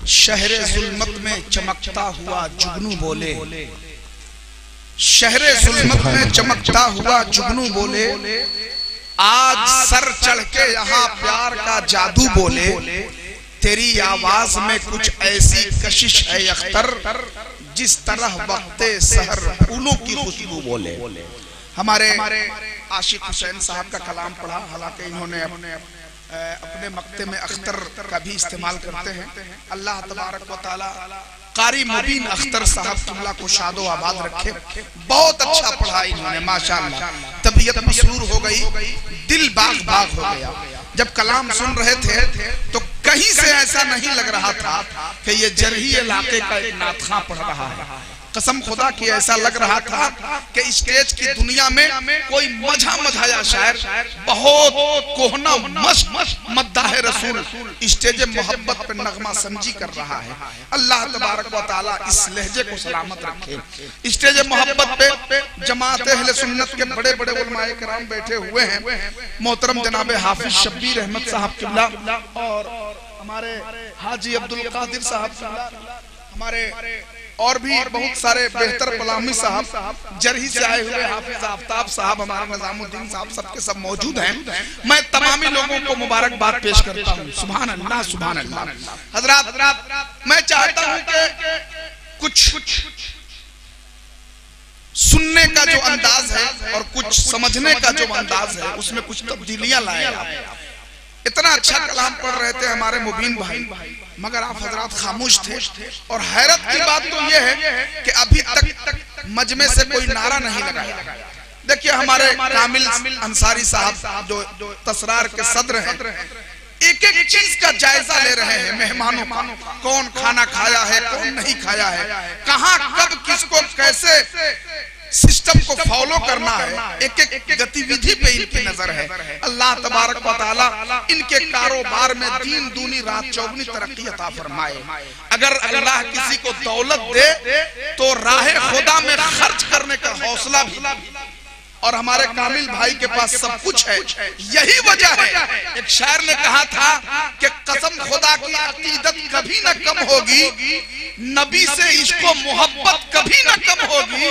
शहरे जुल्मत में चमकता हुआ जुगनू बोले, शहरे जुल्मत में चमकता हुआ जुगनू बोले, आज सर चढ़ के यहाँ प्यार का जादू बोले, तेरी आवाज में कुछ ऐसी कशिश है अख्तर, जिस तरह वक्ते सहर फूलों की खुशबू बोले। हमारे आशिक हुसैन साहब का कलाम पढ़ा, हालांकि इन्होंने अपने मक्ते में अख्तर का भी इस्तेमाल करते हैं। अल्लाह तबारक व तआला कारी मुबीन अख्तर साहब तुल्ला को शादो आबाद रखे। बहुत अच्छा पढ़ा इन्होंने माशाअल्लाह, तबीयत मसरूर हो गई, दिल बाग बाग हो गया। जब कलाम सुन रहे थे तो कहीं से ऐसा नहीं लग रहा था कि ये जरही इलाके का एक नातखां पढ़ रहा है। कसम खुदा की ऐसा लग रहा था कि स्टेज की दुनिया में कोई मझा मझाया शायर, बहुत कोहना मस्त मद्दाह रसूल स्टेज मोहब्बत पे नगमा समझी कर रहा है। अल्लाह तबारक व तआला इस लहजे को सलामत रखे। स्टेज मोहब्बत पे जमात अहले सुन्नत के बड़े बड़े उलमाए किराम बैठे हुए हैं। मोहतरम जनाब हाफिज शब्बीर अहमद साहब किबला और हमारे हाजी अब्दुल कादिर साहब, हमारे और भी बहुत सारे बेहतर कलामी साहब, जरही से आए हुए हाफिज आफ्ताब साहब, हमारा निजामुद्दीन साहब, सबके सब मौजूद हैं। मैं तमामी लोगों को मुबारकबाद पेश करता हूँ। सुभान अल्लाह, सुभान अल्लाह। हजरात, मैं चाहता हूँ कि कुछ सुनने का जो अंदाज है और कुछ समझने का जो अंदाज है उसमें कुछ तब्दीलियां लाए आप। इतना अच्छा कलाम पढ़ रहे थे हमारे मुबीन भाई, मगर आप हजरात खामोश थे। और हैरत की बात तो यह है कि अभी तक मजमे से कोई नारा नहीं लगाया। देखिए हमारे कामिल अंसारी साहब जो तसरार के सदर हैं, एक एक चीज का जायजा ले रहे हैं मेहमानों का। कौन खाना खाया है, कौन नहीं खाया है, कहाँ कब किसको कैसे सिस्टम को फॉलो करना है, एक एक गतिविधि पे इनकी नजर है। अल्लाह तबारक व तआला इनके कारोबार में दीन दूनी रात चौगनी तरक्की अता फरमाए। अगर अल्लाह किसी को दौलत दे तो राह खुदा में खर्च करने का हौसला भी, और हमारे कामिल भाई के पास सब कुछ है। यही वजह है, एक शायर ने कहा था कि कसम खुदा की अकीदत कभी न कम होगी, नबी से इश्को मोहब्बत कभी न कम होगी।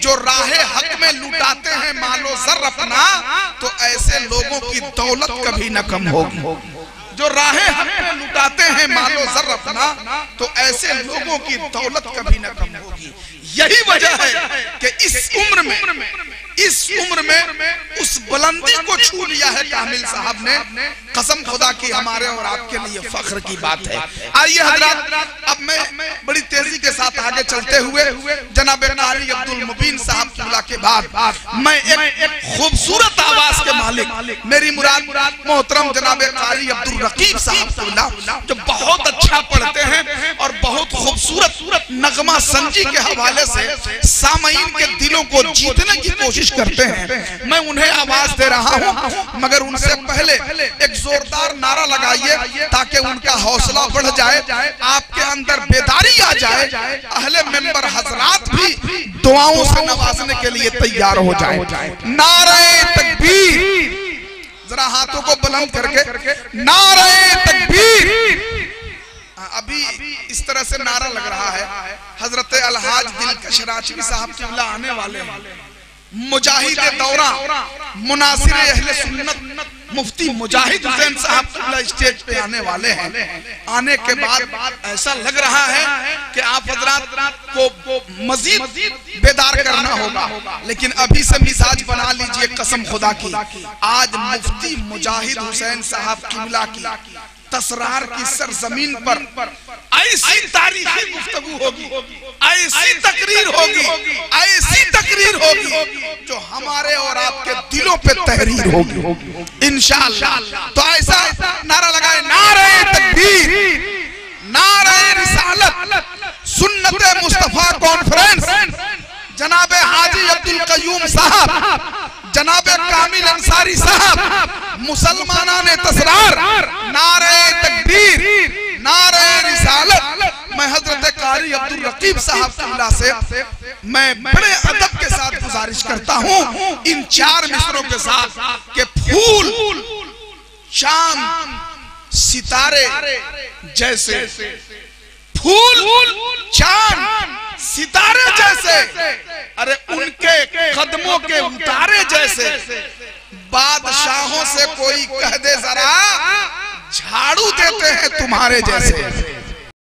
जो राहे हक में लुटाते हैं मालो ज़र अपना, तो ऐसे लोगों की दौलत कभी न कम होगी। जो राहे हक में लुटाते हैं मालो ज़र अपना, तो ऐसे लोगों की दौलत कभी न कम होगी। यही वजह है कि इस उम्र में उस बुलंदी को छू लिया है कामिल साहब ने। कसम खुदा की हमारे और आपके लिए फख्र की बात है। आइए हजरात, अब मैं बड़ी तेजी के साथ आगे चलते हुए जनाब कारी अब्दुल मुबीन साहब किबला के बाद मैं एक खूबसूरत आवाज के मालिक, मेरी मुराद मोहतरम जनाब कारी अब्दुल रकीब साहब किबला, जो बहुत अच्छा पढ़ते हैं और बहुत खूबसूरत नगमा संजी के हवाले से सामईन के दिलों को जीतने की कोशिश करते हैं। मैं उन्हें आवाज दे रहा हूं, मगर उनसे पहले एक जोरदार नारा लगाइए ताकि उनका हौसला बढ़ जाए, आपके अंदर बेदारी आ जाए, अहले मेंबर हजरात भी दुआओं से नवाजने के लिए तैयार हो जाए। नारे तकबीर, जरा हाथों को बुलंद करके नारे तकबीर। अभी इस तरह से नारा लग रहा है। हजरत अलहाज दिलकश राजवी साहब किबला आने वाले हैं। मुजाहिद दौरा मुनासिर अहले सुन्नत मुफ्ती मुजाहिद हुसैन साहब किबला स्टेज पे आने वाले हैं। आने के बाद ऐसा लग रहा है कि आप हजरात को मजीद बेदार करना होगा, लेकिन अभी से मिजाज बना लीजिए। कसम खुदा की आज मुफ्ती मुजाहिद हुसैन साहब किबला की तसरार की सरजमीन पर ऐसी तारीखी गुफ्तगू होगी, ऐसी तकरीर होगी जो हमारे और आपके दिलों पे तहरीर होगी इंशाअल्लाह। तो ऐसा नारा लगाए, नारे तकबीर, नारे रिसालत, सुन्नत मुस्तफा कॉन्फ्रेंस, जनाब हाजी अब्दुल कयूम साहब, जनाब कामिल अंसारी साहब, मुसलमाना ने तसरार, नारे तकबीर, नारे रिसालत। मैं हजरत कारी अब्दुल रकीब साहब किबला से मैं बड़े अदब के साथ गुजारिश करता हूँ इन चार मिसरों के साथ कि फूल, चांद, सितारे जैसे फूल चांद सितारे जैसे, अरे उनके कदमों के उतारे जैसे। बादशाहों से कोई कह दे जरा, झाड़ू देते हैं तुम्हारे जैसे।